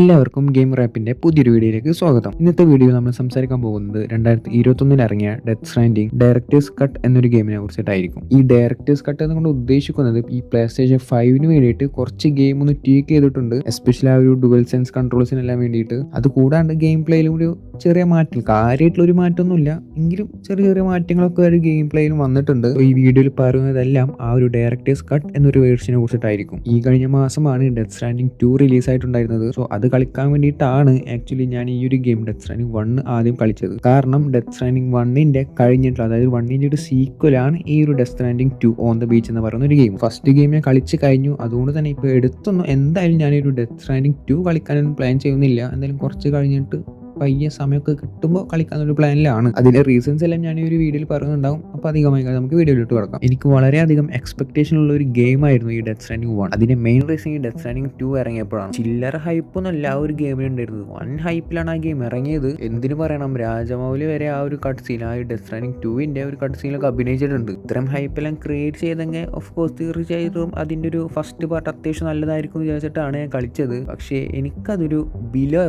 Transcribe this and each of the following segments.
എല്ലാവർക്കും ഗെയിം റാപ്പിന്റെ പുതിയൊരു വീഡിയോയിലേക്ക് സ്വാഗതം. ഇന്നത്തെ വീഡിയോ നമ്മൾ സംസാരിക്കാൻ പോകുന്നത് 2021 ഇറങ്ങിയ ഡെത്ത് സ്ട്രാൻഡിംഗ് ഡയറക്ടേഴ്സ് കട്ട് എന്നൊരു ഗെയിമിനെ കുറിച്ചിട്ടായിരിക്കും. ഈ ഡയറക്ടേഴ്സ് കട്ട് എന്നുകൊണ്ട് ഉദ്ദേശിക്കുന്നത് ഈ PlayStation 5 വേണ്ടിയിട്ട് കുറച്ച് ഗെയിം ഒന്ന് ട്വീക്ക് ചെയ്തിട്ടുണ്ട്. എസ്പെഷ്യലി ആ ഒരു ഡുവൽ സെൻസ് കൺട്രോൾസിനെല്ലാം വേണ്ടിയിട്ട്. അത് കൂടാണ്ട് ഗെയിം പ്ലേയിലും ഒരു ചെറിയ മാറ്റം, കാര്യമായിട്ടുള്ള ഒരു മാറ്റമൊന്നുമില്ല എങ്കിലും ചെറിയ ചെറിയ മാറ്റങ്ങളൊക്കെ ഒരു ഗെയിം പ്ലേയിലും വന്നിട്ടുണ്ട്. ഈ വീഡിയോയിൽ പറയുന്നതെല്ലാം ആ ഒരു ഡയറക്ടേഴ്സ് കട്ട് എന്നൊരു വേർഷനെ കുറിച്ചിട്ടായിരിക്കും. ഈ കഴിഞ്ഞ മാസമാണ് ഡെത്ത് സ്ട്രാൻഡിംഗ് 2 റിലീസ് ആയിട്ടുണ്ടായിരുന്നത്. സോ അത് കളിക്കാൻ വേണ്ടിയിട്ടാണ് ആക്ച്വലി ഞാൻ ഈ ഒരു ഗെയിം ഡെത്ത് സ്ട്രാൻഡിംഗ് 1 ആദ്യം കളിച്ചത്. കാരണം ഡെത്ത് സ്ട്രാൻഡിംഗ് 1ന്റെ കഴിഞ്ഞിട്ടുള്ള, അതായത് 1ന്റെ ഒരു സീക്വലാണ് ഈ ഒരു ഡെത്ത് സ്ട്രാൻഡിംഗ് 2 ഓൺ ദ ബീച്ച് എന്ന് പറയുന്ന ഒരു ഗെയിം. ഫസ്റ്റ് ഗെയിം ഞാൻ കളിച്ച് കഴിഞ്ഞു. അതുകൊണ്ട് തന്നെ ഇപ്പോൾ എടുത്തൊന്നും എന്തായാലും ഞാനൊരു ഡെത്ത് സ്ട്രാൻഡിംഗ് 2 കളിക്കാനൊന്നും പ്ലാൻ ചെയ്യുന്നില്ല. എന്തായാലും കുറച്ച് കഴിഞ്ഞിട്ട് പയ്യെ സമയമൊക്കെ കിട്ടുമ്പോൾ കളിക്കാനൊരു പ്ലാനിലാണ്. അതിന്റെ റീസൺസ് എല്ലാം ഞാൻ ഈ ഒരു വീഡിയോയിൽ പറയുന്നുണ്ടാവും. അപ്പോൾ അധികമായി നമുക്ക് വീഡിയോയിലോട്ട് കിടക്കാം. എനിക്ക് വളരെയധികം എക്സ്പെക്ടേഷൻ ഉള്ള ഒരു ഗെയിം ആയിരുന്നു ഈ ഡെത്ത് സ്ട്രാൻഡിംഗ് 1. അതിന്റെ മെയിൻ റീസൺ ഈ ഡെത്ത് സ്ട്രാൻഡിംഗ് 2 ഇറങ്ങിയപ്പോഴാണ്. ചില്ലറ ഹൈപ്പൊന്നുമല്ല ആ ഒരു ഗെയിമിന് ഉണ്ടായിരുന്നത്. വൺ ഹൈപ്പിലാണ് ആ ഗെയിം ഇറങ്ങിയത്. എന്തിനു പറയണം, രാജമൗലി വരെ ആ ഒരു കട്ട് സീൻ, ആ ഡെത്ത് സ്ട്രാൻഡിംഗ് 2ന്റെ ഒരു കട്ട് സീനിലൊക്കെ അഭിനയിച്ചിട്ടുണ്ട്. ഇത്തരം ഹൈപ്പെല്ലാം ക്രിയേറ്റ് ചെയ്തെങ്കിൽ ഓഫ് കോഴ്സ് തീർച്ചയായിട്ടും അതിന്റെ ഒരു ഫസ്റ്റ് പാർട്ട് അത്യാവശ്യം നല്ലതായിരിക്കും എന്ന് വിചാരിച്ചിട്ടാണ് ഞാൻ കളിച്ചത്. പക്ഷേ എനിക്കതൊരു ബിലോ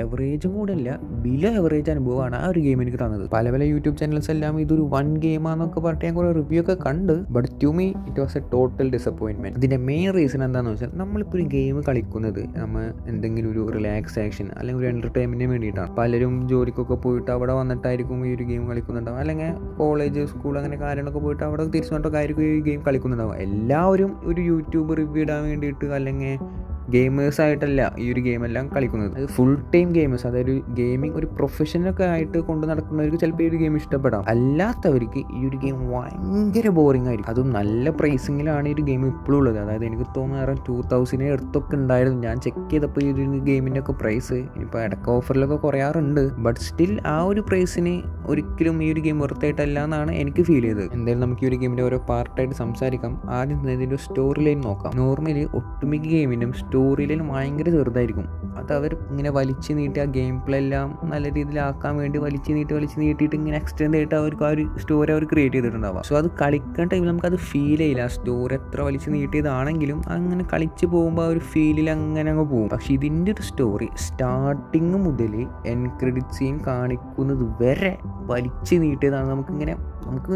എവറേജും കൂടെ അല്ല, ബിലോ എവറേജ് അനുഭവമാണ് ആ ഒരു ഗെയിം എനിക്ക് തന്നത്. പല യൂട്യൂബ് ചാനൽസ് എല്ലാം ഇതൊരു വൺ ഗെയിമാന്നൊക്കെ പറഞ്ഞിട്ട് ഞാൻ കുറെ റിവ്യൂ ഒക്കെ കണ്ട്. But to me it was a total disappointment. ഇതിന്റെ മെയിൻ റീസൺ എന്താണെന്ന് വെച്ചാൽ, നമ്മളിപ്പോൾ ഒരു ഗെയിം കളിക്കുന്നത് നമ്മൾ എന്തെങ്കിലും ഒരു റിലാക്സേഷൻ അല്ലെങ്കിൽ ഒരു എന്റർടൈൻമെന്റിന് വേണ്ടിയിട്ടാണ്. പലരും ജോലിക്കൊക്കെ പോയിട്ട് അവിടെ വന്നിട്ടായിരിക്കും ഈ ഒരു ഗെയിം കളിക്കുന്നുണ്ടാവും, അല്ലെങ്കിൽ കോളേജ് സ്കൂൾ അങ്ങനെ കാര്യങ്ങളൊക്കെ പോയിട്ട് അവിടെ തിരിച്ചു വന്നിട്ടൊക്കെ ആയിരിക്കും ഈ ഗെയിം കളിക്കുന്നുണ്ടാവും. എല്ലാവരും ഒരു യൂട്യൂബ് റിവ്യൂ ഇടാൻ വേണ്ടിയിട്ട് അല്ലെങ്കിൽ ഗെയിമേഴ്സ് ആയിട്ടല്ല ഈ ഒരു ഗെയിമെല്ലാം കളിക്കുന്നത്. അത് ഫുൾ ടൈം ഗെയിമേഴ്സ്, അതായത് ഗെയിമിംഗ് ഒരു പ്രൊഫഷനൊക്കെ ആയിട്ട് കൊണ്ട് നടക്കുന്നവർക്ക് ചിലപ്പോൾ ഈ ഒരു ഗെയിം ഇഷ്ടപ്പെടാം. അല്ലാത്തവർക്ക് ഈ ഒരു ഗെയിം ഭയങ്കര ബോറിംഗ് ആയിരിക്കും. അതും നല്ല പ്രൈസിങ്ങിലാണ് ഈ ഒരു ഗെയിം ഇപ്പോഴും ഉള്ളത്. അതായത് എനിക്ക് തോന്നുന്നു 2000 അടുത്തൊക്കെ ഉണ്ടായിരുന്നു. ഞാൻ ചെക്ക് ചെയ്തപ്പോൾ ഈ ഒരു ഗെയിമിൻ്റെ ഒക്കെ പ്രൈസ് ഇനിയിപ്പോൾ ഇടയ്ക്ക് ഓഫറിലൊക്കെ കുറയാറുണ്ട്. ബട്ട് സ്റ്റിൽ ആ ഒരു പ്രൈസിന് ഒരിക്കലും ഈ ഒരു ഗെയിം വെറുത്തായിട്ടല്ല എന്നാണ് എനിക്ക് ഫീൽ ചെയ്തത്. എന്തായാലും നമുക്ക് ഈ ഒരു ഗെയിമിൻ്റെ ഓരോ പാർട്ടായിട്ട് സംസാരിക്കാം. ആദ്യം ഇതിൻ്റെ സ്റ്റോറി ലൈൻ നോക്കാം. നോർമലി ഒട്ടുമിക്ക ഗെയിമിനും സ്റ്റോറി ലൈൻ ഭയങ്കര ചെറുതായിരിക്കും. അത് അവർ ഇങ്ങനെ വലിച്ചു നീട്ടി ആ ഗെയിം പ്ലേ എല്ലാം നല്ല രീതിയിലാക്കാൻ വേണ്ടി വലിച്ചു നീട്ടിയിട്ട് ഇങ്ങനെ എക്സ്റ്റെൻഡ് ആയിട്ട് അവർക്ക് ആ ഒരു സ്റ്റോറി അവർ ക്രിയേറ്റ് ചെയ്തിട്ടുണ്ടാവുക. സോ അത് കളിക്കുന്ന ടൈമിൽ നമുക്കത് ഫീൽ ചെയ്യില്ല. ആ സ്റ്റോറി എത്ര വലിച്ചു നീട്ടിയതാണെങ്കിലും അങ്ങനെ കളിച്ച് പോകുമ്പോൾ ആ ഒരു ഫീലിൽ അങ്ങനെ അങ്ങ് പോകും. പക്ഷെ ഇതിൻ്റെ ഒരു സ്റ്റോറി സ്റ്റാർട്ടിങ് മുതൽ എൻഡ് ക്രെഡിറ്റ് സീൻ കാണിക്കുന്നത് വരെ വലിച്ചു നീട്ടിയതാണ്. നമുക്ക്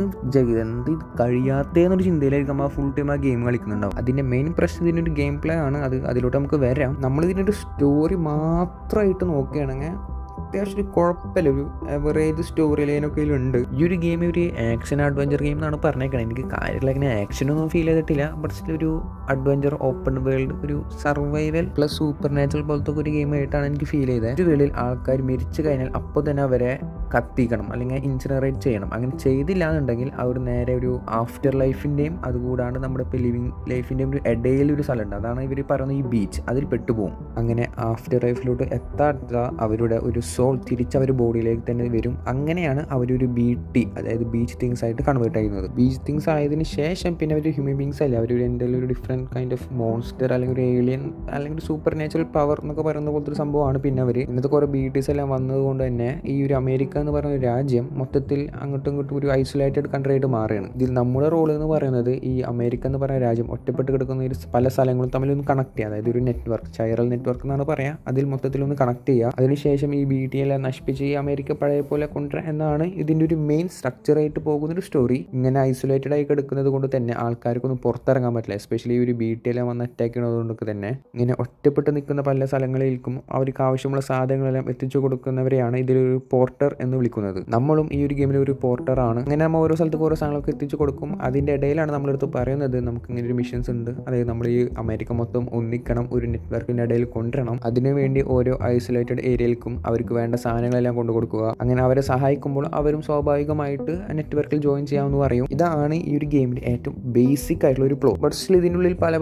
എന്ത് ഇത് കഴിയാത്തതെന്നൊരു ചിന്തയിലായിരിക്കും ആ ഫുൾ ടൈം ആ ഗെയിം കളിക്കുന്നുണ്ടാവും. അതിൻ്റെ മെയിൻ പ്രശ്നം ഇതിൻ്റെ ഒരു ഗെയിം പ്ലേ ആണ്. അതിലോട്ട് നമുക്ക് വരാം. നമ്മളിതിൻ്റെ ഒരു സ്റ്റോറി മാത്രമായിട്ട് നോക്കുകയാണെങ്കിൽ അത്യാവശ്യം ഒരു കുഴപ്പമില്ല, ഒരു എവറേജ് സ്റ്റോറി ലൈനൊക്കെ ഇതിലുണ്ട്. ഈ ഒരു ഗെയിം ഒരു ആക്ഷൻ അഡ്വഞ്ചർ ഗെയിം എന്നാണ് പറഞ്ഞേക്കുന്നത്. എനിക്ക് കാര്യമായിട്ട് അങ്ങനെ ആക്ഷനൊന്നും ഫീൽ ചെയ്തിട്ടില്ല. ബട്ട് സ്റ്റിൽ ഒരു അഡ്വഞ്ചർ, ഓപ്പൺ വേൾഡ്, ഒരു സർവൈവൽ പ്ലസ് സൂപ്പർ നാച്ചുറൽ പോലത്തെ ഒരു ഗെയിം ആയിട്ടാണ് എനിക്ക് ഫീൽ ചെയ്തത്. ഒരു വേൾഡിൽ ആൾക്കാർ മരിച്ചു കഴിഞ്ഞാൽ അപ്പോൾ തന്നെ അവരെ കത്തിക്കണം അല്ലെങ്കിൽ ഇൻസിനറേറ്റ് ചെയ്യണം. അങ്ങനെ ചെയ്തില്ല എന്നുണ്ടെങ്കിൽ അവർ നേരെ ഒരു ആഫ്റ്റർ ലൈഫിൻ്റെയും അതുകൂടാണ്ട് നമ്മുടെ ഇപ്പോൾ ലിവിങ് ലൈഫിൻ്റെയും ഒരു ഇടയിൽ ഒരു സ്ഥലമുണ്ട്. അതാണ് ഇവർ പറയുന്ന ഈ ബീച്ച്. അതിൽ പെട്ടുപോകും. അങ്ങനെ ആഫ്റ്റർ ലൈഫിലോട്ട് എത്താത്ത അവരുടെ ഒരു സോൾ തിരിച്ച് അവർ ബോഡിയിലേക്ക് തന്നെ വരും. അങ്ങനെയാണ് അവരൊരു BT, അതായത് ബീച്ച് തിങ്സ് ആയിട്ട് കൺവേർട്ട് ചെയ്യുന്നത്. ബീച്ച് തിങ്സ് ആയതിനു ശേഷം പിന്നെ അവർ ഹ്യൂമൻ ബീങ്സ് അല്ല, അവരൊരു എന്തെങ്കിലും ഒരു ഡിഫറെൻറ്റ് കൈൻഡ് ഓഫ് മോൺസ്റ്റർ അല്ലെങ്കിൽ ഒരു ഏലിയൻ അല്ലെങ്കിൽ ഒരു സൂപ്പർ നാച്ചുറൽ പവർ എന്നൊക്കെ പറയുന്ന പോലത്തെ ഒരു സംഭവമാണ്. പിന്നെ അവർ ഇന്നത്തെ കുറേ BTs എല്ലാം വന്നതുകൊണ്ട് തന്നെ ഈ ഒരു അമേരിക്ക എന്ന് പറയുന്ന ഒരു രാജ്യം മൊത്തത്തിൽ അങ്ങോട്ടും ഇങ്ങോട്ടും ഒരു ഐസൊലേറ്റഡ് കൺട്രി ആയിട്ട് മാറുകയാണ്. ഇതിൽ നമ്മുടെ റോൾ എന്ന് പറയുന്നത് ഈ അമേരിക്ക എന്ന് പറയുന്ന രാജ്യം ഒറ്റപ്പെട്ട് കിടക്കുന്ന ഒരു പല സ്ഥലങ്ങളും തമ്മിലൊന്ന് കണക്ട് ചെയ്യുക. അതായത് ഒരു നെറ്റ്വർക്ക്, ചൈറൽ നെറ്റ്വർക്ക് എന്നാണ് പറയുക. അതിൽ മൊത്തത്തിലൊന്ന് കണക്ട് ചെയ്യുക. അതിനുശേഷം ഈ BT എല്ലാം നശിപ്പിച്ച് ഈ അമേരിക്ക പഴയ പോലെ കൊണ്ടുവരാൻ എന്നാണ് ഇതിൻ്റെ ഒരു മെയിൻ സ്ട്രക്ചറായിട്ട് പോകുന്നൊരു സ്റ്റോറി. ഇങ്ങനെ ഐസൊലേറ്റഡ് ആയി കിടക്കുന്നത് കൊണ്ട് തന്നെ ആൾക്കാർക്കൊന്നും പുറത്തിറങ്ങാൻ പറ്റില്ല. എസ്പെഷ്യലി ഒരു BT എല്ലാം വന്ന് അറ്റാക്ക് ചെയ്യുന്നതുകൊണ്ട് തന്നെ ഇങ്ങനെ ഒറ്റപ്പെട്ട് നിൽക്കുന്ന പല സ്ഥലങ്ങളിലേക്കും അവർക്ക് ആവശ്യമുള്ള സാധനങ്ങളെല്ലാം എത്തിച്ചു കൊടുക്കുന്നവരെയാണ് ഇതിലൊരു പോർട്ടർ എന്ന് വിളിക്കുന്നത്. നമ്മളും ഈ ഒരു ഗെയിമിൽ ഒരു പോർട്ടറാണ്. അങ്ങനെ നമ്മൾ ഓരോ സ്ഥലത്തേക്ക് ഓരോ സാധനങ്ങളൊക്കെ എത്തിച്ചു കൊടുക്കും. അതിൻ്റെ ഇടയിലാണ് നമ്മളെടുത്ത് പറയുന്നത് നമുക്ക് ഇങ്ങനെ ഒരു മിഷൻസ് ഉണ്ട്. അതായത് നമ്മൾ ഈ അമേരിക്ക മൊത്തം ഒന്നിക്കണം, ഒരു നെറ്റ്വർക്കിൻ്റെ ഇടയിൽ കൊണ്ടുവരണം. അതിനുവേണ്ടി ഓരോ ഐസൊലേറ്റഡ് ഏരിയയിലേക്കും അവർക്ക് വേണ്ട സാധനങ്ങളെല്ലാം കൊണ്ടു കൊടുക്കുക. അങ്ങനെ അവരെ സഹായിക്കുമ്പോൾ അവരും സ്വാഭാവികമായിട്ട് നെറ്റ്വർക്കിൽ ജോയിൻ ചെയ്യാമെന്ന് പറയും. ഇതാണ് ഈ ഒരു ഗെയിമിൻ്റെ ഏറ്റവും ബേസിക് ആയിട്ടുള്ള ഒരു പ്ലോ. ബട്ട് സ്റ്റിൽ ഇതിനുള്ളിൽ പല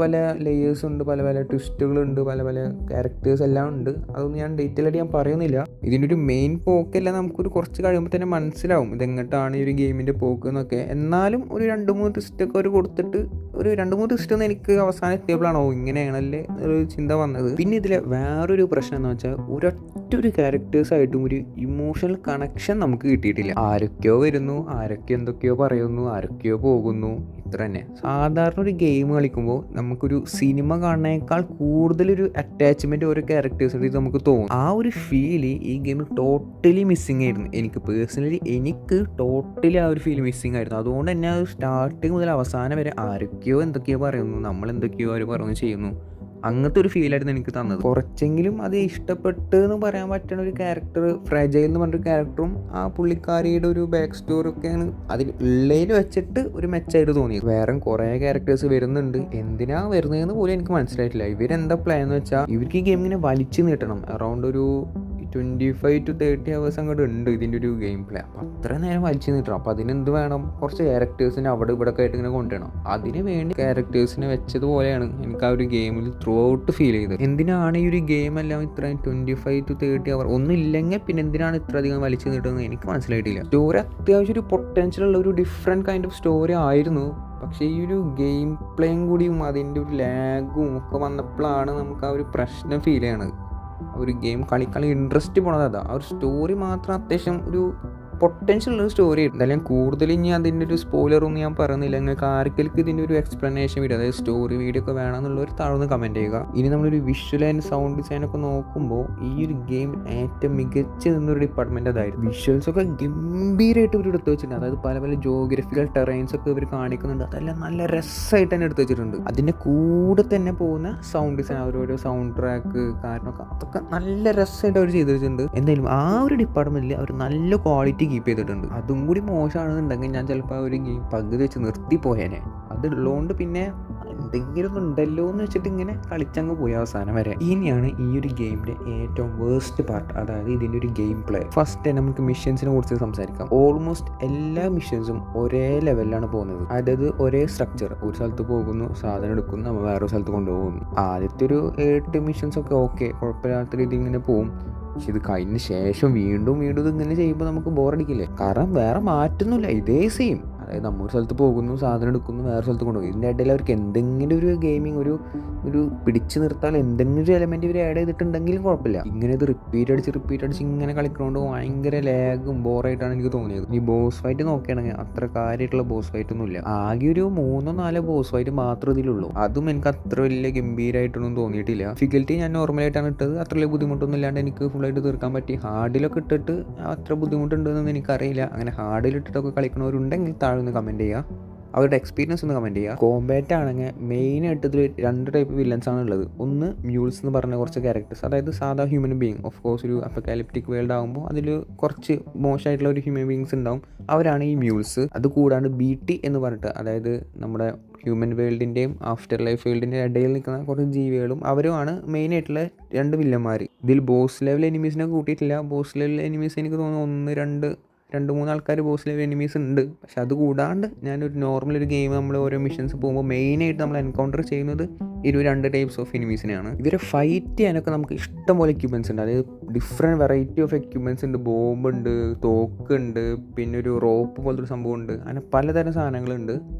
ലെയേഴ്സ് ഉണ്ട്, പല ട്വിസ്റ്റുകളുണ്ട്, പല ക്യാരക്ടേഴ്സ് എല്ലാം ഉണ്ട്. അതൊന്നും ഞാൻ ഡീറ്റെയിൽ ആയിട്ട് ഞാൻ പറയുന്നില്ല. ഇതിൻ്റെ ഒരു മെയിൻ പോക്കെല്ലാം നമുക്കൊരു കുറച്ച് കഴിയുമ്പോൾ തന്നെ മനസ്സിലാവും ഇതെങ്ങോട്ടാണ് ഈ ഒരു ഗെയിമിൻ്റെ പോക്ക് എന്നൊക്കെ. എന്നാലും ഒരു 2-3 ട്വിസ്റ്റൊക്കെ അവർ കൊടുത്തിട്ട്, ഒരു 2-3 ട്വിസ്റ്റ് ഒന്നും എനിക്ക് അവസാനം എത്തിയപ്പോഴാണോ ഇങ്ങനെയാണല്ലേ ഒരു ചിന്ത വന്നത്. പിന്നെ ഇതിലെ വേറൊരു പ്രശ്നം എന്ന് വെച്ചാൽ ഒരൊറ്റൊരു ക്യാരക്ടേഴ്സായിട്ടും ഒരു ഇമോഷണൽ കണക്ഷൻ നമുക്ക് കിട്ടിയിട്ടില്ല. ആരൊക്കെയോ വരുന്നു, ആരൊക്കെ എന്തൊക്കെയോ പറയുന്നു, ആരൊക്കെയോ പോകുന്നു. അത്ര തന്നെ. സാധാരണ ഒരു ഗെയിം കളിക്കുമ്പോൾ നമുക്കൊരു സിനിമ കാണുന്നതിനേക്കാൾ കൂടുതലൊരു അറ്റാച്ച്മെൻറ്റ് ഓരോ ക്യാരക്ടേഴ്സിൻ്റെ നമുക്ക് തോന്നും. ആ ഒരു ഫീല് ഈ ഗെയിം ടോട്ടലി മിസ്സിങ് ആയിരുന്നു. എനിക്ക് ടോട്ടലി ആ ഒരു ഫീൽ മിസ്സിങ് ആയിരുന്നു. അതുകൊണ്ട് തന്നെ അത് സ്റ്റാർട്ടിങ് മുതൽ അവസാനം വരെ ആരൊക്കെയോ എന്തൊക്കെയോ പറയുന്നു, നമ്മളെന്തൊക്കെയോ അവർ പറഞ്ഞു ചെയ്യുന്നു, അങ്ങനത്തെ ഒരു ഫീലായിരുന്നു എനിക്ക് തന്നത്. കുറച്ചെങ്കിലും അത് ഇഷ്ടപ്പെട്ട് എന്ന് പറയാൻ പറ്റുന്ന ഒരു ക്യാരക്ടർ ഫ്രജൈൽ എന്ന് പറഞ്ഞൊരു ക്യാരക്ടറും ആ പുള്ളിക്കാരിയുടെ ഒരു ബാക്ക് സ്റ്റോറി ഒക്കെയാണ് അതിൽ ഉള്ളതിൽ വെച്ചിട്ട് ഒരു മെച്ചമായിട്ട് തോന്നിയത്. വേറെ കുറേ ക്യാരക്ടേഴ്സ് വരുന്നുണ്ട്, എന്തിനാ വരുന്നതെന്ന് പോലും എനിക്ക് മനസ്സിലായിട്ടില്ല. ഇവരെന്താ പ്ലാൻ എന്ന് വെച്ചാൽ ഇവർക്ക് ഈ ഗെയിം ഇങ്ങനെ വലിച്ചു നീട്ടണം. അറൗണ്ട് ഒരു 25 to 30 hours അങ്ങോട്ട് ഉണ്ട് ഇതിൻ്റെ ഒരു ഗെയിം പ്ലേ. അപ്പോൾ അത്ര നേരം വലിച്ചു നീട്ടണം. അപ്പോൾ അതിനെന്ത് വേണം, കുറച്ച് ക്യാരക്ടേഴ്സിനെ അവിടെ ഇവിടെ ഒക്കെ ആയിട്ട് ഇങ്ങനെ കൊണ്ടുവരണം. അതിന് വേണ്ടി ക്യാരക്ടേഴ്സിനെ വെച്ചതുപോലെയാണ് എനിക്ക് ആ ഒരു ഗെയിമിൽ ത്രൂ ഔട്ട് ഫീൽ ചെയ്തത്. എന്തിനാണ് ഈ ഒരു ഗെയിം എല്ലാം ഇത്ര 25 to 30 hours ഒന്നും ഇല്ലെങ്കിൽ പിന്നെ എന്തിനാണ് ഇത്ര അധികം വലിച്ചു നീട്ടുന്നത് എനിക്ക് മനസ്സിലായിട്ടില്ല. സ്റ്റോറി അത്യാവശ്യം ഒരു പൊട്ടൻഷ്യൽ ഉള്ള ഒരു ഡിഫറെൻറ്റ് കൈൻഡ് ഓഫ് സ്റ്റോറി ആയിരുന്നു. പക്ഷേ ഈ ഒരു ഗെയിം പ്ലേയും കൂടിയും അതിൻ്റെ ഒരു ലാഗും ഒക്കെ വന്നപ്പോഴാണ് നമുക്ക് ആ ഒരു പ്രശ്നം ഫീൽ ചെയ്യണത്. ഒരു ഗെയിം കളി ഇൻട്രസ്റ്റ് പോണത് അതാ. ആ ഒരു സ്റ്റോറി മാത്രം അത്യാവശ്യം ഒരു പൊട്ടൻഷ്യൽ ഉള്ള സ്റ്റോറി. എന്തായാലും കൂടുതൽ ഇനി അതിൻ്റെ ഒരു സ്പോയിലറൊന്നും ഞാൻ പറയുന്നില്ല. നിങ്ങൾക്ക് ആർക്കെങ്കിലും ഇതിൻ്റെ ഒരു എക്സ്പ്ലനേഷൻ വീഡിയോ, അതായത് സ്റ്റോറി വീഡിയോ ഒക്കെ വേണമെന്നുള്ളവർ താഴ്ന്ന് കമൻറ്റ് ചെയ്യുക. ഇനി നമ്മളൊരു വിഷ്വൽ ആൻഡ് സൗണ്ട് ഡിസൈൻ ഒക്കെ നോക്കുമ്പോൾ ഈ ഒരു ഗെയിം ഏറ്റവും മികച്ച നിന്നൊരു ഡിപ്പാർട്ട്മെൻറ്റ് അതായിരുന്നു. വിഷ്വൽസ് ഒക്കെ ഗംഭീരമായിട്ട് ഇവർ എടുത്ത് വെച്ചിട്ടുണ്ട്. അതായത് പല പല ജോഗ്രഫിക്കൽ ടെറൈൻസ് ഒക്കെ ഇവർ കാണിക്കുന്നുണ്ട്. അതെല്ലാം നല്ല രസമായിട്ട് തന്നെ എടുത്ത് വെച്ചിട്ടുണ്ട്. അതിൻ്റെ കൂടെ തന്നെ പോകുന്ന സൗണ്ട് ഡിസൈൻ, ഓരോരോ സൗണ്ട് ട്രാക്ക് കാരണമൊക്കെ അതൊക്കെ നല്ല രസമായിട്ട് അവർ ചെയ്ത് വെച്ചിട്ടുണ്ട്. എന്തായാലും ആ ഒരു ഡിപ്പാർട്ട്മെൻറ്റിൽ അവർ നല്ല ക്വാളിറ്റി കീപ്പ് ചെയ്തിട്ടുണ്ട്. അതും കൂടി മോശമാണെന്നുണ്ടെങ്കിൽ ഞാൻ ചിലപ്പോൾ ആ ഒരു ഗെയിം പകുതി വെച്ച് നിർത്തിപ്പോയേനെ. അതുള്ളതുകൊണ്ട് പിന്നെ എന്തെങ്കിലും ഉണ്ടല്ലോ എന്ന് വെച്ചിട്ട് ഇങ്ങനെ കളിച്ചങ്ങ് പോയി അവസാനം വരെ. ഇനിയാണ് ഈ ഒരു ഗെയിമിൻ്റെ ഏറ്റവും വേസ്റ്റ് പാർട്ട്, അതായത് ഇതിൻ്റെ ഒരു ഗെയിം പ്ലേ. ഫസ്റ്റ് നമുക്ക് മിഷൻസിനെ കുറിച്ച് സംസാരിക്കാം. ഓൾമോസ്റ്റ് എല്ലാ മിഷൻസും ഒരേ ലെവലിലാണ് പോകുന്നത്. അതായത് ഒരേ സ്ട്രക്ചർ. ഒരു സ്ഥലത്ത് പോകുന്നു, സാധനം എടുക്കുന്നു, നമ്മൾ വേറൊരു സ്ഥലത്ത് കൊണ്ടുപോകുന്നു. ആദ്യത്തെ ഒരു 8 മിഷൻസ് ഒക്കെ ഓക്കെ, കുഴപ്പമില്ലാത്ത രീതിയിൽ ഇങ്ങനെ പോകും. പക്ഷെ ഇത് കഴിഞ്ഞ ശേഷം വീണ്ടും ഇതിങ്ങനെ ചെയ്യുമ്പോൾ നമുക്ക് ബോറടിക്കില്ലേ? കാരണം വേറെ മാറ്റൊന്നുമില്ല, ഇതേ സെയിം. അതായത് നമ്മൊരു സ്ഥലത്ത് പോകുന്നു, സാധനം എടുക്കുന്നു, വേറെ സ്ഥലത്ത് കൊണ്ടുപോകും. ഇതിൻ്റെ ഇടയിൽ അവർക്ക് എന്തെങ്കിലും ഒരു ഗെയിമിങ് ഒരു പിടിച്ചു നിർത്താൻ എന്തെങ്കിലും ഒരു എലമെൻറ്റ് ഇവർ ആഡ് ചെയ്തിട്ടുണ്ടെങ്കിലും കുഴപ്പമില്ല. ഇങ്ങനെ ഇത് റിപ്പീറ്റ് അടിച്ച് ഇങ്ങനെ കളിക്കുന്നതുകൊണ്ട് ഭയങ്കര ലാഗും ബോറായിട്ടാണ് എനിക്ക് തോന്നിയത്. ഈ ബോസ് ഫൈറ്റ് നോക്കുകയാണെങ്കിൽ അത്ര കാര്യമായിട്ടുള്ള ബോസ് ഫൈറ്റ് ഒന്നുമില്ല. ആകെ ഒരു 3-4 ബോസ് ഫൈറ്റ് മാത്രമേ ഇതിലുള്ളൂ. അതും എനിക്ക് അത്ര വലിയ ഗംഭീരമായിട്ടൊന്നും തോന്നിയിട്ടില്ല. ഡിഫിക്കൽറ്റി ഞാൻ നോർമലായിട്ടാണ് ഇട്ടത്. അത്ര വലിയ ബുദ്ധിമുട്ടൊന്നും ഇല്ലാണ്ട് എനിക്ക് ഫുള്ളായിട്ട് തീർക്കാൻ പറ്റി. ഹാർഡിലൊക്കെ ഇട്ടിട്ട് അത്ര ബുദ്ധിമുട്ടുണ്ടെന്ന് എനിക്കറിയില്ല. അങ്ങനെ ഹാർഡിലിട്ടിട്ടൊക്കെ കളിക്കുന്നവരുണ്ടെങ്കിൽ താഴെ കമൻറ്റ് ചെയ്യുക, അവരുടെ എക്സ്പീരിയൻസ് ഒന്ന് കമൻറ്റ് ചെയ്യുക. കോമ്പാറ്റ് ആണെങ്കിൽ മെയിനായിട്ട് ഇതിൽ 2 ടൈപ്പ് വില്ലൻസ് ആണ് ഉള്ളത്. ഒന്ന് മ്യൂൾസ് എന്ന് പറഞ്ഞ കുറച്ച് ക്യാരക്ടേഴ്സ്, അതായത് സാധാ ഹ്യൂമൻ ബീയിങ്. ഓഫ് കോഴ്സ് ഒരു അപ്പക്കാലിപ്റ്റിക് വേൾഡ് ആകുമ്പോൾ അതിൽ കുറച്ച് മോശമായിട്ടുള്ള ഒരു ഹ്യൂമൻ ബീയിങ്സ് ഉണ്ടാവും, അവരാണ് ഈ മ്യൂൾസ്. അത് കൂടാണ്ട് BT എന്ന് പറഞ്ഞിട്ട്, അതായത് നമ്മുടെ ഹ്യൂമൻ വേൾഡിൻ്റെയും ആഫ്റ്റർ ലൈഫ് വേൾഡിൻ്റെ ഇടയിൽ നിൽക്കുന്ന കുറച്ച് ജീവികളും അവരുമാണ് മെയിനായിട്ടുള്ള 2 വില്ലന്മാർ. ഇതിൽ ബോസ് ലെവൽ എനിമീസിനെ കൂട്ടിയിട്ടില്ല. ബോസ് ലെവൽ എനിമീസ് എനിക്ക് തോന്നുന്നു 2-3 ആൾക്കാർ ബോസ് ലെവൽ എനിമീസ് ഉണ്ട്. പക്ഷെ അത് കൂടാണ്ട് ഞാനൊരു നോർമൽ ഒരു ഗെയിം നമ്മൾ ഓരോ മിഷൻസ് പോകുമ്പോൾ മെയിനായിട്ട് നമ്മൾ എൻകൗണ്ടർ ചെയ്യുന്നത് ഈ 2 ടൈപ്സ് ഓഫ് എനിമീസിനെയാണ്. ഇവരെ ഫൈറ്റ് ചെയ്യാനൊക്കെ നമുക്ക് ഇഷ്ടംപോലെ എക്യുപ്മെൻറ്റ്സ് ഉണ്ട്. അതായത് ഡിഫറെൻറ്റ് വെറൈറ്റി ഓഫ് എക്യുപ്മെൻറ്റ്സ് ഉണ്ട്. ബോംബുണ്ട്, തോക്കുണ്ട്, പിന്നെ ഒരു റോപ്പ് പോലത്തെ ഒരു സംഭവം ഉണ്ട്. അങ്ങനെ പലതരം സാധനങ്ങളുണ്ട്.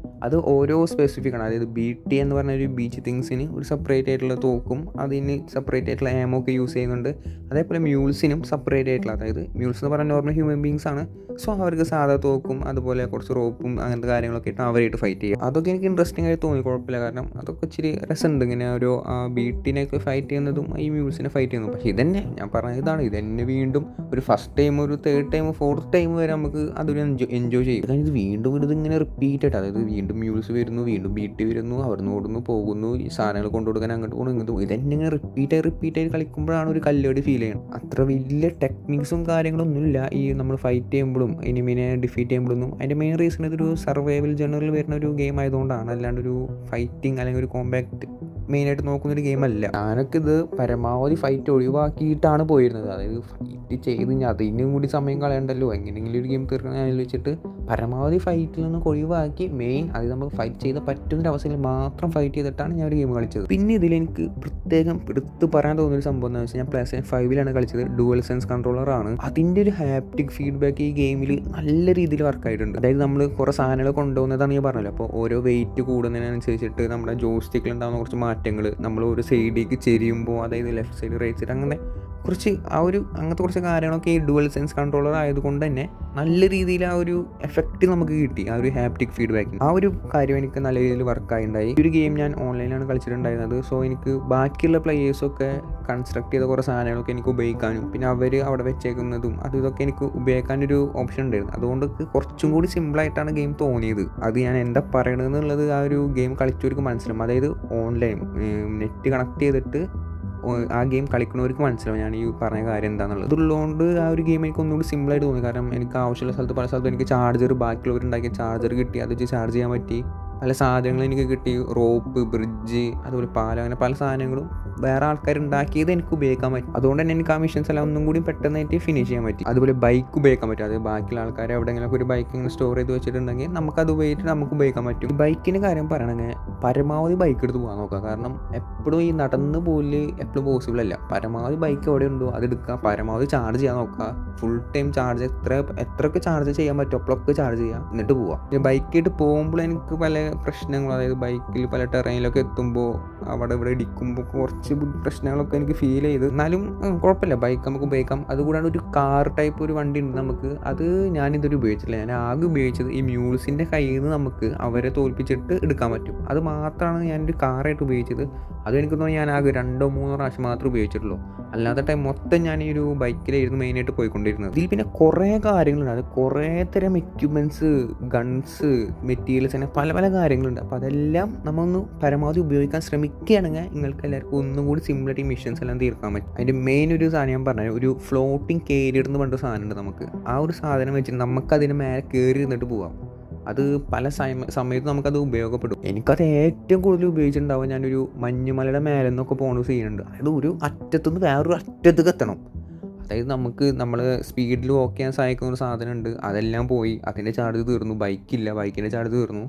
അത് ഓരോ സ്പെസിഫിക് ആണ്. അതായത് BT എന്ന് പറഞ്ഞ ഒരു ബീച്ച് തിങ്സിന് ഒരു സെപ്പറേറ്റ് ആയിട്ടുള്ള തോക്കും അതിന് സെപ്പറേറ്റ് ആയിട്ടുള്ള ആമോ ഒക്കെ യൂസ് ചെയ്യുന്നുണ്ട്. അതേപോലെ മ്യൂൾസിനും സെപ്പറേറ്റ് ആയിട്ടുള്ള, അതായത് മ്യൂൾസ് എന്ന് പറഞ്ഞാൽ നോർമൽ ഹ്യൂമൻ ബീങ്സ് ആണ്. സോ അവർക്ക് സാധാ തോക്കും അതുപോലെ കുറച്ച് റോപ്പും അങ്ങനത്തെ കാര്യങ്ങളൊക്കെ ഇട്ട് അവരായിട്ട് ഫൈറ്റ് ചെയ്യും. അതൊക്കെ എനിക്ക് ഇൻട്രസ്റ്റിംഗ് ആയിട്ട് തോന്നി, കുഴപ്പമില്ല. കാരണം അതൊക്കെ ഇച്ചിരി രസമുണ്ട്. ഇങ്ങനെ ഒരു BTനെയൊക്കെ ഫൈറ്റ് ചെയ്യുന്നതും ഈ മ്യൂൾസിനെ ഫൈറ്റ് ചെയ്യുന്നതും. പക്ഷേ ഇതന്നെ ഞാൻ പറഞ്ഞതാണ്, ഇതന്നെ വീണ്ടും ഒരു ഫസ്റ്റ് ടൈം, ഒരു 3rd ടൈം, 4th ടൈം വരെ നമുക്ക് അതൊരു എൻജോയ് ചെയ്യും. കാരണം ഇത് വീണ്ടും ഇതിങ്ങനെ റിപ്പീറ്റ് ആയിട്ട്, അതായത് വീണ്ടും മ്യൂൾസ് വരുന്നു, വീണ്ടും BT വരുന്നു, അവിടുന്ന് ഓടുന്നു, പോകുന്നു, ഈ സാധനങ്ങൾ കൊണ്ടുകൊടുക്കാൻ അങ്ങോട്ട് പോകുന്നു, ഇങ്ങോട്ട് പോകും. ഇതന്നെ ഇങ്ങനെ റിപ്പീറ്റായി കളിക്കുമ്പോഴാണ് ഒരു കല്ലേടി ഫീൽ ചെയ്യുന്നത്. അത്ര വലിയ ടെക്നിക്സും കാര്യങ്ങളൊന്നുമില്ല ഈ നമ്മൾ ഫൈറ്റ് ചെയ്യുമ്പോഴും എനിമിനെ ഡിഫീറ്റ് ചെയ്യുമ്പോഴൊന്നും. അതിൻ്റെ മെയിൻ റീസൺ ഇതൊരു സർവൈവൽ ജേണറിൽ വരുന്ന ഒരു ഗെയിം ആയതുകൊണ്ടാണ്, അല്ലാണ്ട് ഒരു ഫൈറ്റിംഗ് അല്ലെങ്കിൽ ഒരു കോമ്പാക്റ്റ് മെയിനായിട്ട് നോക്കുന്നൊരു ഗെയിമല്ല. ഞാനൊക്കെ ഇത് പരമാവധി ഫൈറ്റ് ഒഴിവാക്കിയിട്ടാണ് പോയിരുന്നത്. അതായത് ഫൈറ്റ് ചെയ്ത് അതിനും കൂടി സമയം കളയണ്ടല്ലോ, എങ്ങനെയെങ്കിലും ഒരു ഗെയിം തീർക്കണം ആലോചിച്ചിട്ട് പരമാവധി ഫൈറ്റിൽ നിന്ന് ഒഴിവാക്കി മെയിൻ അത് നമുക്ക് ഫൈറ്റ് ചെയ്ത് പറ്റുന്നൊരവസ്ഥയിൽ മാത്രം ഫൈറ്റ് ചെയ്തിട്ടാണ് ഞാൻ ഒരു ഗെയിം കളിച്ചത്. പിന്നെ ഇതിലെനിക്ക് പ്രത്യേകം എടുത്ത് പറയാൻ തോന്നുന്നൊരു സംഭവം എന്ന് വെച്ചാൽ, ഞാൻ PlayStation 5 കളിച്ചത് ഡുവൽ സെൻസ് കൺട്രോളറാണ്. അതിൻ്റെ ഒരു ഹാപ്റ്റിക് ഫീഡ്ബാക്ക് ഈ ഗെയിമിൽ നല്ല രീതിയിൽ വർക്കായിട്ടുണ്ട്. അതായത് നമ്മൾ കുറേ സാധനങ്ങൾ കൊണ്ടുപോകുന്നതാണ് ഞാൻ പറഞ്ഞല്ലോ. അപ്പോൾ ഓരോ വെയിറ്റ് കൂടുന്നതിനനുസരിച്ചിട്ട് നമ്മുടെ ജോയ്സ്റ്റിക്കിൽ ഉണ്ടാകുന്ന കുറച്ച് മാറ്റങ്ങൾ, നമ്മൾ ഒരു സൈഡിലേക്ക് ചെരിയുമ്പോൾ, അതായത് ലെഫ്റ്റ് സൈഡ് റൈറ്റ് സൈഡ് അങ്ങനെ കുറച്ച് അങ്ങനത്തെ കുറച്ച് കാര്യങ്ങളൊക്കെ ഈ ഡുവൽ സെൻസ് കൺട്രോളർ ആയതുകൊണ്ട് തന്നെ നല്ല രീതിയിൽ ആ ഒരു എഫക്റ്റ് നമുക്ക് കിട്ടി, ആ ഒരു ഹാപ്റ്റിക് ഫീഡ്ബാക്കിന്. ആ ഒരു കാര്യം എനിക്ക് നല്ല രീതിയിൽ വർക്കായിട്ടുണ്ടായി. ഈ ഒരു ഗെയിം ഞാൻ ഓൺലൈനിലാണ് കളിച്ചിട്ടുണ്ടായിരുന്നത്. സോ എനിക്ക് ബാക്കിയുള്ള പ്ലേയേഴ്സൊക്കെ കൺസ്ട്രക്ട് ചെയ്ത കുറേ സാധനങ്ങളൊക്കെ എനിക്ക് ഉപയോഗിക്കാനും പിന്നെ അവർ അവിടെ വെച്ചേക്കുന്നതും ഇതൊക്കെ എനിക്ക് ഉപയോഗിക്കാനൊരു ഓപ്ഷൻ ഉണ്ടായിരുന്നു. അതുകൊണ്ട് കുറച്ചും കൂടി സിമ്പിളായിട്ടാണ് ഗെയിം തോന്നിയത്. അത് ഞാൻ എന്താ പറയണതെന്നുള്ളത് ആ ഒരു ഗെയിം കളിച്ചവർക്ക് മനസ്സിലാവും. അതായത് ഓൺലൈൻ നെറ്റ് കണക്ട് ചെയ്തിട്ട് ആ ഗെയിം കളിക്കുന്നവർക്ക് മനസ്സിലാവും ഞാൻ ഈ പറഞ്ഞ കാര്യം എന്താണെന്നുള്ളത്. അതുള്ളതുകൊണ്ട് ആ ഒരു ഗെയിം എനിക്ക് ഒന്നുകൂടി സിമ്പിളായിട്ട് തോന്നി. കാരണം എനിക്ക് ആവശ്യമുള്ള സ്ഥലത്ത് പല സ്ഥലത്തും എനിക്ക് ചാർജർ, ബാക്കിയുള്ളവരുണ്ടാക്കിയ ചാർജർ കിട്ടി, അത് വെച്ച് ചാർജ് ചെയ്യാൻ പറ്റി. പല സാധനങ്ങളും എനിക്ക് കിട്ടി, റോപ്പ്, ബ്രിഡ്ജ്, അതുപോലെ പാലം, അങ്ങനെ പല സാധനങ്ങളും വേറെ ആൾക്കാരുണ്ടാക്കിയത് എനിക്ക് ഉപയോഗിക്കാൻ പറ്റും. അതുകൊണ്ട് തന്നെ എനിക്ക് ആ മിഷൻസ് എല്ലാം ഒന്നും കൂടി പെട്ടെന്നായിട്ട് ഫിനിഷ് ചെയ്യാൻ പറ്റി. അതുപോലെ ബൈക്ക് ഉപയോഗിക്കാൻ പറ്റും. അത് ബാക്കിയുള്ള ആൾക്കാർ എവിടെയെങ്കിലും ഒരു ബൈക്ക് ഇങ്ങനെ സ്റ്റോർ ചെയ്ത് വെച്ചിട്ടുണ്ടെങ്കിൽ നമുക്കത് ഉപയോഗിച്ചിട്ട് നമുക്ക് ഉപയോഗിക്കാൻ പറ്റും. ബൈക്കിൻ്റെ കാര്യം പറയണമെങ്കിൽ പരമാവധി ബൈക്ക് എടുത്ത് പോകാൻ നോക്കുക. കാരണം എപ്പോഴും ഈ നടന്ന് പോല് എപ്പോഴും പോസിബിൾ അല്ല. പരമാവധി ബൈക്ക് എവിടെ ഉണ്ടോ അതെടുക്കുക, പരമാവധി ചാർജ് ചെയ്യാൻ നോക്കുക. ഫുൾ ടൈം ചാർജ് എത്രയൊക്കെ ചാർജ് ചെയ്യാൻ പറ്റും അപ്പോഴൊക്കെ ചാർജ് ചെയ്യുക, എന്നിട്ട് പോവുക. ബൈക്കായിട്ട് പോകുമ്പോൾ എനിക്ക് പല പ്രശ്നങ്ങളും, അതായത് ബൈക്കിൽ പല ടെറൈനിലൊക്കെ എത്തുമ്പോൾ അവിടെ ഇവിടെ ഇടിക്കുമ്പോൾ കുറച്ച് പ്രശ്നങ്ങളൊക്കെ എനിക്ക് ഫീൽ ചെയ്ത്. എന്നാലും കുഴപ്പമില്ല, ബൈക്ക് നമുക്ക് ഉപയോഗിക്കാം. അതുകൂടാണ്ട് ഒരു കാർ ടൈപ്പ് ഒരു വണ്ടി ഉണ്ട് നമുക്ക്, അത് ഞാനിതൊരു ഉപയോഗിച്ചില്ല. ഞാൻ ആകെ ഉപയോഗിച്ചത് ഈ മ്യൂൾസിൻ്റെ കയ്യിൽ നിന്ന് നമുക്ക് അവരെ തോൽപ്പിച്ചിട്ട് എടുക്കാൻ പറ്റും. അത് മാത്രമാണ് ഞാനൊരു കാറായിട്ട് ഉപയോഗിച്ചത്. അതും എനിക്ക് തോന്നുന്നു ഞാൻ ആകെ 2-3 പ്രാവശ്യം മാത്രമേ ഉപയോഗിച്ചിട്ടുള്ളൂ. അല്ലാത്ത ടൈം മൊത്തം ഞാൻ ഈ ഒരു ബൈക്കിലായിരുന്നു മെയിനായിട്ട് പോയിക്കൊണ്ടിരുന്നത്. ഇതിൽ പിന്നെ കുറേ കാര്യങ്ങളുണ്ട്, അത് കുറേ തരം എക്യുപ്മെൻറ്റ്സ്, ഗൺസ്, മെറ്റീരിയൽസ്, അങ്ങനെ പല പല കാര്യങ്ങളുണ്ട്. അപ്പോൾ അതെല്ലാം നമ്മളൊന്ന് പരമാവധി ഉപയോഗിക്കാൻ ശ്രമിക്കുകയാണെങ്കിൽ നിങ്ങൾക്ക് എല്ലാവർക്കും ഒന്നും കൂടി സിമ്പിളായിട്ട് ഈ മിഷൻസ് എല്ലാം തീർക്കാൻ പറ്റും. അതിൻ്റെ മെയിൻ ഒരു സാധനം ഞാൻ പറഞ്ഞത്, ഒരു ഫ്ലോട്ടിങ് കേരിയർ എന്ന് പറഞ്ഞൊരു സാധനം ഉണ്ട് നമുക്ക്. ആ ഒരു സാധനം വെച്ചിട്ട് നമുക്കതിന് മേലെ കയറി ഇരുന്നിട്ട് പോവാം. അത് പല സമയത്ത് നമുക്കത് ഉപയോഗപ്പെടും. എനിക്കത് ഏറ്റവും കൂടുതൽ ഉപയോഗിച്ചിട്ടുണ്ടാവും ഞാനൊരു മഞ്ഞുമലയുടെ മേലെ നിന്നൊക്കെ പോകുന്ന സീനുണ്ട്. അതായത് ഒരു അറ്റത്തുനിന്ന് വേറൊരു അറ്റത്തേക്ക് എത്തണം. അതായത് നമ്മൾ സ്പീഡിൽ വാക്ക് ചെയ്യാൻ സഹായിക്കുന്ന ഒരു സാധനമുണ്ട്, അതെല്ലാം പോയി, അതിൻ്റെ ചാർജ് തീർന്നു. ബൈക്കിൻ്റെ ചാർജ് തീർന്നു.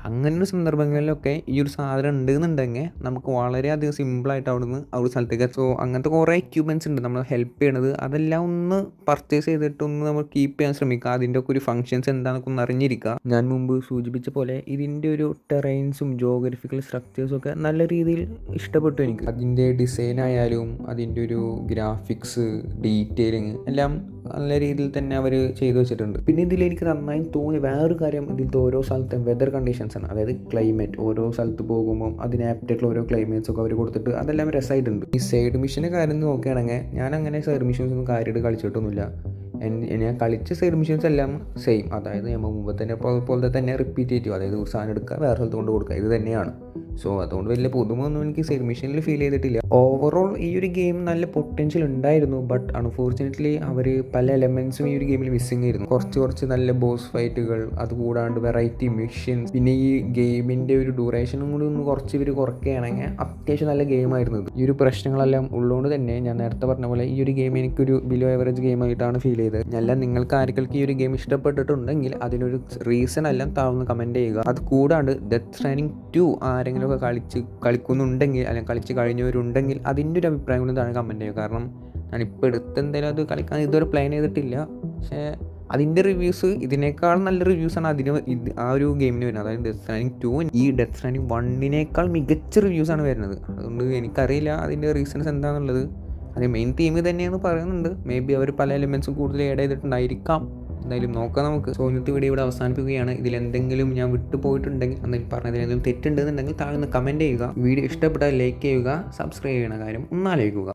അങ്ങനെ ഒരു സന്ദർഭങ്ങളിലൊക്കെ ഈ ഒരു സാധനം ഉണ്ടെന്നുണ്ടെങ്കിൽ നമുക്ക് വളരെയധികം സിമ്പിളായിട്ട് അവിടുന്ന് ആ ഒരു സ്ഥലത്തേക്ക്. സോ അങ്ങനത്തെ കുറേ എക്യുപ്മെൻറ്റ്സ് ഉണ്ട് നമ്മൾ ഹെൽപ്പ് ചെയ്യണത്. അതെല്ലാം ഒന്ന് പർച്ചേസ് ചെയ്തിട്ടൊന്ന് നമ്മൾ കീപ്പ് ചെയ്യാൻ ശ്രമിക്കുക. അതിൻ്റെ ഒക്കെ ഒരു ഫങ്ഷൻസ് എന്താണെന്നൊക്കെ ഒന്ന് അറിഞ്ഞിരിക്കുക. ഞാൻ മുമ്പ് സൂചിപ്പിച്ച പോലെ ഇതിൻ്റെ ഒരു ടെറൈൻസും ജോഗ്രഫിക്കൽ സ്ട്രക്ചേഴ്സും ഒക്കെ നല്ല രീതിയിൽ ഇഷ്ടപ്പെട്ടു എനിക്ക്. അതിൻ്റെ ഡിസൈൻ ആയാലും അതിൻ്റെ ഒരു ഗ്രാഫിക്സ്, ഡീറ്റെയിലിങ് എല്ലാം നല്ല രീതിയിൽ തന്നെ അവർ ചെയ്തു വെച്ചിട്ടുണ്ട്. പിന്നെ ഇതിൽ എനിക്ക് നന്നായി തോന്നി വേറൊരു കാര്യം, ഇതിലത്തെ ഓരോ സ്ഥലത്തെ വെതർ കണ്ടീഷൻസ് ആണ്. അതായത് ക്ലൈമറ്റ്, ഓരോ സ്ഥലത്ത് പോകുമ്പോൾ അതിന് ആപ്റ്റായിട്ടുള്ള ഓരോ ക്ലൈമറ്റ്സ് ഒക്കെ അവർ കൊടുത്തിട്ട് അതെല്ലാം രസമായിട്ടുണ്ട്. ഈ സൈഡ് മിഷൻ്റെ കാര്യം നോക്കുകയാണെങ്കിൽ ഞാൻ അങ്ങനെ സൈഡ് മിഷൻസ് ഒന്നും കാര്യമായിട്ട് കളിച്ചിട്ടൊന്നുമില്ല. ഞാൻ കളിച്ച സൈഡ് മിഷൻസ് എല്ലാം സെയിം, അതായത് നമ്മൾ മുമ്പ് തന്നെ പോലെ തന്നെ റിപ്പീറ്റേറ്റീവ്, അതായത് ഒരു സാധനം എടുക്കുക വേറെ സ്ഥലത്ത് കൊണ്ട് കൊടുക്കുക, ഇത് തന്നെയാണ്. സോ അതുകൊണ്ട് വലിയ പുതുമൊന്നും എനിക്ക് സൈഡ് മിഷനിൽ ഫീൽ ചെയ്തിട്ടില്ല. ഓവറോൾ ഈ ഒരു ഗെയിം നല്ല പൊട്ടൻഷ്യൽ ഉണ്ടായിരുന്നു. ബട്ട് അൺഫോർച്ചുനേറ്റ്ലി അവർ പല എലമെൻസും ഈ ഒരു ഗെയിമിൽ മിസ്സിംഗ് ആയിരുന്നു. കുറച്ച് നല്ല ബോസ് ഫൈറ്റുകൾ, അതുകൂടാണ്ട് വെറൈറ്റി മിഷൻസ്, പിന്നെ ഈ ഗെയിമിൻ്റെ ഒരു ഡ്യൂറേഷനും കൂടി ഒന്ന് കുറച്ച് ഇവർ കുറയ്ക്കുകയാണെങ്കിൽ അത്യാവശ്യം നല്ല ഗെയിമായിരുന്നു ഇത്. ഈ ഒരു പ്രശ്നങ്ങളെല്ലാം ഉള്ളതുകൊണ്ട് തന്നെ ഞാൻ നേരത്തെ പറഞ്ഞ പോലെ ഈ ഒരു ഗെയിം എനിക്കൊരു ബിലോ ആവറേജ് ഗെയിമായിട്ടാണ് ഫീൽ ചെയ്തത്. അല്ല, നിങ്ങൾക്ക് ആർക്കെങ്കിലും ഈ ഒരു ഗെയിം ഇഷ്ടപ്പെട്ടിട്ടുണ്ടെങ്കിൽ അതിനൊരു റീസൺ എല്ലാം താഴ്ന്ന് കമൻറ്റ് ചെയ്യുക. അത് കൂടാണ്ട് ഡെത്ത് സ്ട്രാൻഡിങ് 2 ആരെങ്കിലും ഒക്കെ കളിക്കുന്നുണ്ടെങ്കിൽ അല്ലെങ്കിൽ കളിച്ച് കഴിഞ്ഞവരുണ്ടെങ്കിൽ അതിൻ്റെ ഒരു അഭിപ്രായം കൂടി താഴെ കമൻറ്റ് ചെയ്യുക. കാരണം ഞാനിപ്പോൾ എന്തായാലും അത് കളിക്കാൻ ഇതുവരെ പ്ലാൻ ചെയ്തിട്ടില്ല. പക്ഷേ അതിൻ്റെ റിവ്യൂസ് ഇതിനേക്കാൾ നല്ല റിവ്യൂസാണ് ആ ഒരു ഗെയിമിന് വരുന്നത്. അതായത് ഡെത്ത് സ്ട്രാൻഡിങ് 2 ഈ ഡെത്ത് സ്ട്രാൻഡിങ് 1 മികച്ച റിവ്യൂസാണ് വരുന്നത്. അതുകൊണ്ട് എനിക്കറിയില്ല അതിൻ്റെ റീസൺസ് എന്താണെന്നുള്ളത്. അത് മെയിൻ തീം തന്നെയാണ് പറയുന്നുണ്ട്. മേ ബി അവർ പല എലിമെൻസും കൂടുതൽ ആഡ് ചെയ്തിട്ടുണ്ടായിരിക്കാം. എന്തായാലും നോക്കാം നമുക്ക്. സോ ഇന്നത്തെ വീഡിയോ ഇവിടെ അവസാനിപ്പിക്കുകയാണ്. ഇതിലെന്തെങ്കിലും ഞാൻ വിട്ടുപോയിട്ടുണ്ടെങ്കിൽ എന്തെങ്കിലും പറഞ്ഞതിൽ എന്തെങ്കിലും തെറ്റുണ്ടെന്നുണ്ടെങ്കിൽ താഴെ കമൻറ്റ് ചെയ്യുക. വീഡിയോ ഇഷ്ടപ്പെട്ടാൽ ലൈക്ക് ചെയ്യുക, സബ്സ്ക്രൈബ് ചെയ്യണ കാര്യം ഒന്നാലോചിക്കുക.